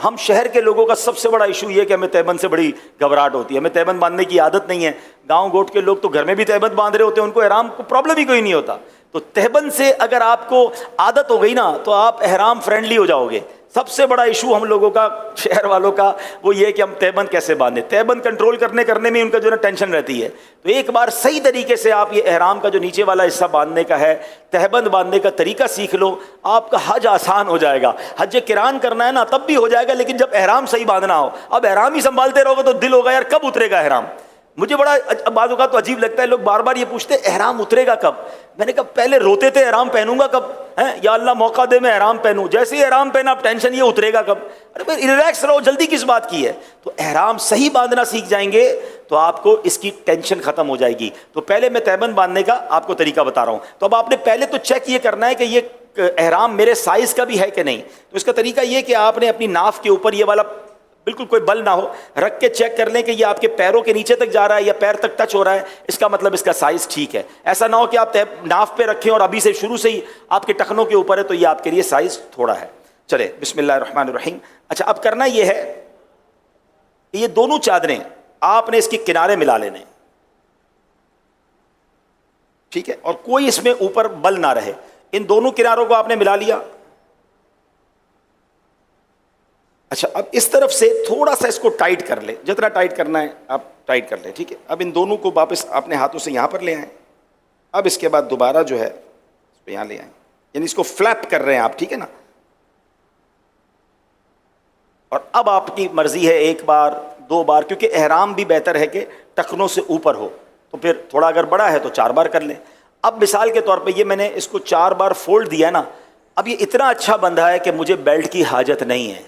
ہم شہر کے لوگوں کا سب سے بڑا ایشو یہ ہے کہ ہمیں تہبند سے بڑی گھبراہٹ ہوتی ہے، ہمیں تہبند باندھنے کی عادت نہیں ہے. گاؤں گوٹ کے لوگ تو گھر میں بھی تہبند باندھ رہے ہوتے ہیں، ان کو احرام کو پرابلم ہی کوئی نہیں ہوتا. تو تہبند سے اگر آپ کو عادت ہو گئی نا تو آپ احرام فرینڈلی ہو جاؤ گے. سب سے بڑا ایشو ہم لوگوں کا، شہر والوں کا، وہ یہ کہ ہم تہبند کیسے باندھیں. تہبند کنٹرول کرنے میں ان کا جو ہے ٹینشن رہتی ہے. تو ایک بار صحیح طریقے سے آپ یہ احرام کا جو نیچے والا حصہ باندھنے کا ہے، تہبند باندھنے کا طریقہ سیکھ لو، آپ کا حج آسان ہو جائے گا. حج قران کرنا ہے نا تب بھی ہو جائے گا، لیکن جب احرام صحیح باندھنا ہو. اب احرام ہی سنبھالتے رہو گے تو دل ہوگا یار کب اترے گا احرام. مجھے بڑا بعض اوقات تو عجیب لگتا ہے، لوگ بار بار یہ پوچھتے ہیں احرام اترے گا کب. میں نے کہا پہلے روتے تھے احرام پہنوں گا کب، یا اللہ موقع دے میں احرام پہنوں. جیسے ہی احرام پہنا اب ٹینشن یہ اترے گا کب. ارے بھائی ریلیکس رہو، جلدی کس بات کی ہے. تو احرام صحیح باندھنا سیکھ جائیں گے تو آپ کو اس کی ٹینشن ختم ہو جائے گی. تو پہلے میں تہبند باندھنے کا آپ کو طریقہ بتا رہا ہوں. تو اب آپ نے پہلے تو چیک یہ کرنا ہے کہ یہ احرام میرے سائز کا بھی ہے کہ نہیں. تو اس کا طریقہ یہ کہ آپ نے اپنی ناف کے اوپر یہ والا بالکل کوئی بل نہ ہو رکھ کے چیک کر لیں کہ یہ آپ کے پیروں کے نیچے تک جا رہا ہے یا پیر تک ٹچ ہو رہا ہے. اس کا مطلب اس کا سائز ٹھیک ہے. ایسا نہ ہو کہ آپ ناف پہ رکھیں اور ابھی سے شروع سے ہی آپ کے ٹخنوں کے اوپر ہے تو یہ آپ کے لیے سائز تھوڑا ہے. چلے بسم اللہ الرحمن الرحیم. اچھا اب کرنا یہ ہے کہ یہ دونوں چادریں آپ نے اس کے کنارے ملا لینے، ٹھیک ہے، اور کوئی اس میں اوپر بل نہ رہے. ان دونوں کناروں کو آپ نے ملا لیا. اچھا اب اس طرف سے تھوڑا سا اس کو ٹائٹ کر لیں، جتنا ٹائٹ کرنا ہے آپ ٹائٹ کر لیں، ٹھیک ہے. اب ان دونوں کو واپس اپنے ہاتھوں سے یہاں پر لے آئیں. اب اس کے بعد دوبارہ جو ہے اس کو یہاں لے آئیں، یعنی اس کو فلیپ کر رہے ہیں آپ، ٹھیک ہے نا. اور اب آپ کی مرضی ہے ایک بار دو بار، کیونکہ احرام بھی بہتر ہے کہ ٹخنوں سے اوپر ہو، تو پھر تھوڑا اگر بڑا ہے تو 4 بار کر لیں. اب مثال کے طور پہ یہ میں نے اس کو 4 بار فولڈ دیا ہے نا. اب یہ اتنا اچھا بندھا ہے کہ مجھے بیلٹ کی حاجت نہیں ہے،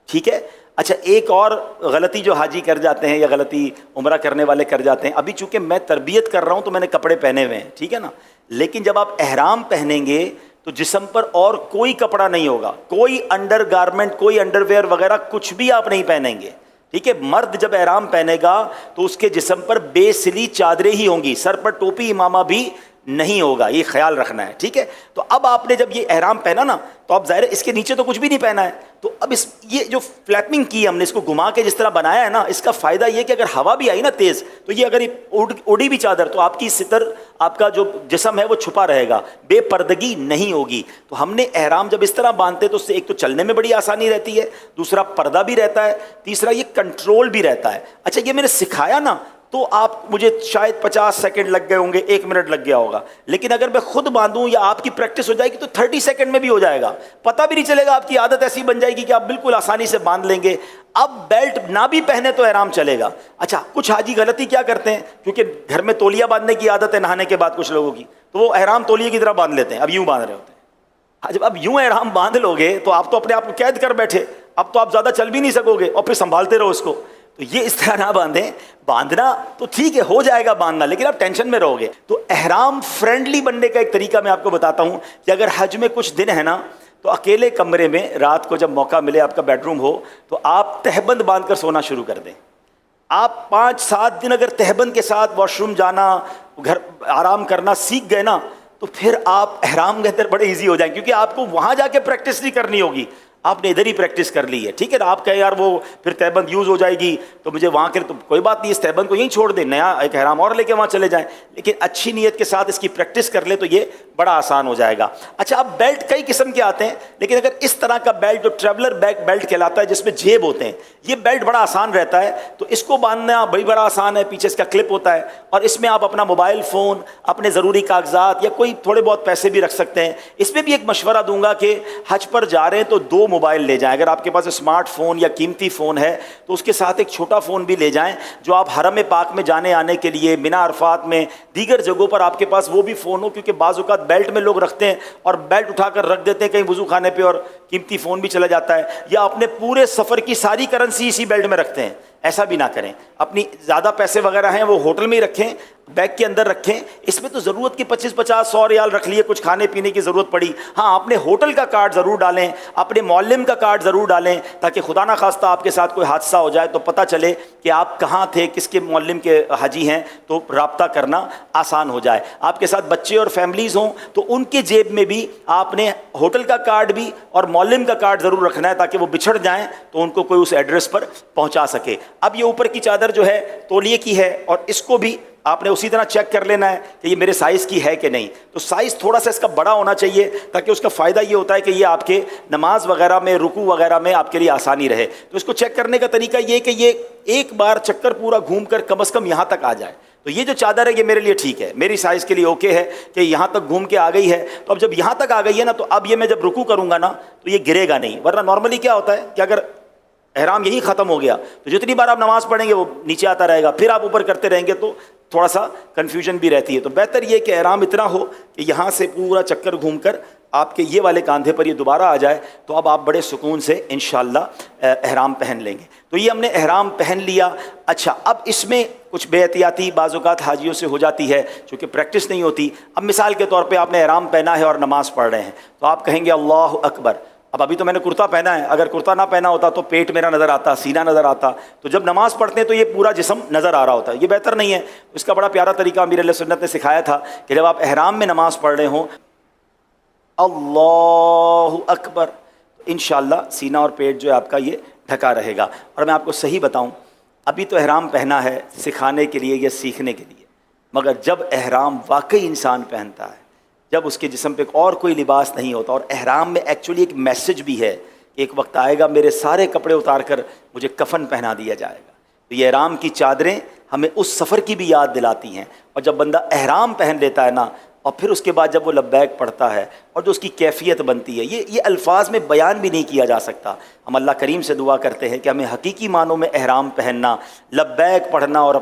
ٹھیک ہے. اچھا ایک اور غلطی جو حاجی کر جاتے ہیں یا غلطی عمرہ کرنے والے کر جاتے ہیں، ابھی چونکہ میں تربیت کر رہا ہوں تو میں نے کپڑے پہنے ہوئے ہیں، ٹھیک ہے نا. لیکن جب آپ احرام پہنیں گے تو جسم پر اور کوئی کپڑا نہیں ہوگا، کوئی انڈر گارمنٹ، کوئی انڈر ویئر وغیرہ کچھ بھی آپ نہیں پہنیں گے، ٹھیک ہے. مرد جب احرام پہنے گا تو اس کے جسم پر بے سلی چادریں ہی ہوں گی، سر پر ٹوپی امامہ بھی نہیں ہوگا، یہ خیال رکھنا ہے، ٹھیک ہے. تو اب آپ نے جب یہ احرام پہنا نا تو اب ظاہر ہے اس کے نیچے تو کچھ بھی نہیں پہنا ہے. تو اب یہ جو فلیپنگ کی ہم نے، اس کو گھما کے جس طرح بنایا ہے نا، اس کا فائدہ یہ کہ اگر ہوا بھی آئی نا تیز تو یہ اگر اڑی بھی چادر تو آپ کی ستر، آپ کا جو جسم ہے وہ چھپا رہے گا، بے پردگی نہیں ہوگی. تو ہم نے احرام جب اس طرح باندھتے تو اس سے ایک تو چلنے میں بڑی آسانی رہتی ہے، دوسرا پردہ بھی رہتا ہے، تیسرا یہ کنٹرول بھی رہتا ہے. اچھا یہ میں نے سکھایا نا تو آپ مجھے شاید 50 سیکنڈ لگ گئے ہوں گے، 1 منٹ لگ گیا ہوگا. لیکن اگر میں خود باندھوں یا آپ کی پریکٹس ہو جائے گی تو 30 سیکنڈ میں بھی ہو جائے گا، پتہ بھی نہیں چلے گا. آپ کی عادت ایسی بن جائے گی کہ آپ بالکل آسانی سے باندھ لیں گے. اب بیلٹ نہ بھی پہنے تو احرام چلے گا. اچھا کچھ حاجی غلطی کیا کرتے ہیں، کیونکہ گھر میں تولیہ باندھنے کی عادت ہے نہانے کے بعد کچھ لوگوں کی، تو وہ احرام تولیے کی طرح باندھ لیتے ہیں، اب یوں باندھ رہے ہوتے ہیں. جب اب یوں احرام باندھ لو گے تو آپ تو اپنے آپ کو قید کر بیٹھے، اب تو آپ زیادہ چل بھی نہیں سکو گے اور پھر سنبھالتے رہو اس کو. تو یہ اس طرح نہ باندھیں. باندھنا تو ٹھیک ہے، ہو جائے گا باندھنا، لیکن آپ ٹینشن میں رہو گے. تو احرام فرینڈلی بننے کا ایک طریقہ میں آپ کو بتاتا ہوں کہ اگر حج میں کچھ دن ہے نا تو اکیلے کمرے میں رات کو جب موقع ملے، آپ کا بیڈ روم ہو تو آپ تہبند باندھ کر سونا شروع کر دیں. آپ 5-7 دن اگر تہبند کے ساتھ واش روم جانا، گھر آرام کرنا سیکھ گئے نا تو پھر آپ احرام کے اندر بڑے ایزی ہو جائیں، کیونکہ آپ کو وہاں جا کے پریکٹس نہیں کرنی ہوگی، آپ نے ادھر ہی پریکٹس کر لی ہے، ٹھیک ہے نا. آپ کہیں یار وہ پھر تہبند یوز ہو جائے گی تو مجھے وہاں کے، تو کوئی بات نہیں، اس تہبند کو یہیں چھوڑ دیں، نیا ایک احرام اور لے کے وہاں چلے جائیں. لیکن اچھی نیت کے ساتھ اس کی پریکٹس کر لیں تو یہ بڑا آسان ہو جائے گا. اچھا اب بیلٹ کئی قسم کے آتے ہیں، لیکن اگر اس طرح کا بیلٹ جو ٹریولر بیک بیلٹ کہلاتا ہے جس میں جیب ہوتے ہیں، یہ بیلٹ بڑا آسان رہتا ہے. تو اس کو باندھنا بڑا آسان ہے، پیچھے اس کا کلپ ہوتا ہے اور اس میں آپ اپنا موبائل فون، اپنے ضروری کاغذات یا کوئی تھوڑے بہت پیسے بھی رکھ سکتے ہیں. اس میں بھی ایک مشورہ دوں گا کہ حج پر جا رہے ہیں تو 2 موبائل لے جائیں. اگر آپ کے پاس اسمارٹ فون یا قیمتی فون ہے تو اس کے ساتھ ایک چھوٹا فون بھی لے جائیں، جو آپ حرم پاک میں جانے آنے کے لیے، منی عرفات میں، دیگر جگہوں پر آپ کے پاس وہ بھی فون ہو. کیونکہ بعض اوقات بیلٹ میں لوگ رکھتے ہیں اور بیلٹ اٹھا کر رکھ دیتے ہیں کہیں وضو خانے پہ اور قیمتی فون بھی چلا جاتا ہے، یا اپنے پورے سفر کی ساری کرنسی اسی بیلٹ میں رکھتے ہیں. ایسا بھی نہ کریں. اپنی زیادہ پیسے وغیرہ ہیں وہ ہوٹل میں ہی رکھیں، بیگ کے اندر رکھیں. اس میں تو ضرورت کی 25-50-100 ریال رکھ لیے, کچھ کھانے پینے کی ضرورت پڑی, ہاں اپنے ہوٹل کا کارڈ ضرور ڈالیں, اپنے معلم کا کارڈ ضرور ڈالیں, تاکہ خدا نہ خواستہ آپ کے ساتھ کوئی حادثہ ہو جائے تو پتہ چلے کہ آپ کہاں تھے, کس کے معلم کے حاجی ہیں, تو رابطہ کرنا آسان ہو جائے. آپ کے ساتھ بچے اور فیملیز ہوں تو ان کے جیب میں بھی آپ نے ہوٹل کا کارڈ بھی اور معلم کا کارڈ ضرور رکھنا ہے, تاکہ وہ بچھڑ جائیں تو ان کو کوئی اس ایڈریس پر پہنچا سکے. اب یہ اوپر کی چادر جو ہے تولیے کی ہے, اور اس کو بھی آپ نے اسی طرح چیک کر لینا ہے کہ یہ میرے سائز کی ہے کہ نہیں. تو سائز تھوڑا سا اس کا بڑا ہونا چاہیے, تاکہ اس کا فائدہ یہ ہوتا ہے کہ یہ آپ کے نماز وغیرہ میں, رکوع وغیرہ میں آپ کے لیے آسانی رہے. تو اس کو چیک کرنے کا طریقہ یہ کہ یہ ایک بار چکر پورا گھوم کر کم از کم یہاں تک آ جائے. تو یہ جو چادر ہے یہ میرے لیے ٹھیک ہے, میری سائز کے لیے اوکے ہے کہ یہاں تک گھوم کے آ گئی ہے. تو اب جب یہاں تک آ گئی ہے نا, تو اب یہ میں جب رکوع کروں گا نا تو یہ گرے گا نہیں. ورنہ نارملی کیا ہوتا ہے کہ اگر احرام یہی ختم ہو گیا تو جتنی بار آپ نماز پڑھیں گے وہ نیچے آتا رہے گا, پھر آپ اوپر کرتے رہیں گے تو تھوڑا سا کنفیوژن بھی رہتی ہے. تو بہتر یہ کہ احرام اتنا ہو کہ یہاں سے پورا چکر گھوم کر آپ کے یہ والے کاندھے پر یہ دوبارہ آ جائے, تو اب آپ بڑے سکون سے انشاءاللہ احرام پہن لیں گے. تو یہ ہم نے احرام پہن لیا. اچھا, اب اس میں کچھ بے احتیاطی بعض اوقات حاجیوں سے ہو جاتی ہے چونکہ پریکٹس نہیں ہوتی. اب مثال کے طور پہ آپ نے احرام پہنا ہے اور نماز پڑھ رہے ہیں, تو آپ کہیں گے اللہ اکبر. اب ابھی تو میں نے کرتا پہنا ہے, اگر کرتا نہ پہنا ہوتا تو پیٹ میرا نظر آتا, سینہ نظر آتا. تو جب نماز پڑھتے ہیں تو یہ پورا جسم نظر آ رہا ہوتا ہے, یہ بہتر نہیں ہے. اس کا بڑا پیارا طریقہ امیر علیہ سنت نے سکھایا تھا کہ جب آپ احرام میں نماز پڑھ رہے ہوں اللہ اکبر, انشاءاللہ سینہ اور پیٹ جو ہے آپ کا یہ ڈھکا رہے گا. اور میں آپ کو صحیح بتاؤں, ابھی تو احرام پہنا ہے سکھانے کے لیے یا سیکھنے کے لیے, مگر جب احرام واقعی انسان پہنتا ہے, جب اس کے جسم پہ اور کوئی لباس نہیں ہوتا, اور احرام میں ایکچولی ایک میسج بھی ہے کہ ایک وقت آئے گا میرے سارے کپڑے اتار کر مجھے کفن پہنا دیا جائے گا. تو یہ احرام کی چادریں ہمیں اس سفر کی بھی یاد دلاتی ہیں. اور جب بندہ احرام پہن لیتا ہے نا, اور پھر اس کے بعد جب وہ لبیک پڑھتا ہے اور جو اس کی کیفیت بنتی ہے, یہ الفاظ میں بیان بھی نہیں کیا جا سکتا. ہم اللہ کریم سے دعا کرتے ہیں کہ ہمیں حقیقی معنوں میں احرام پہننا, لبیک پڑھنا اور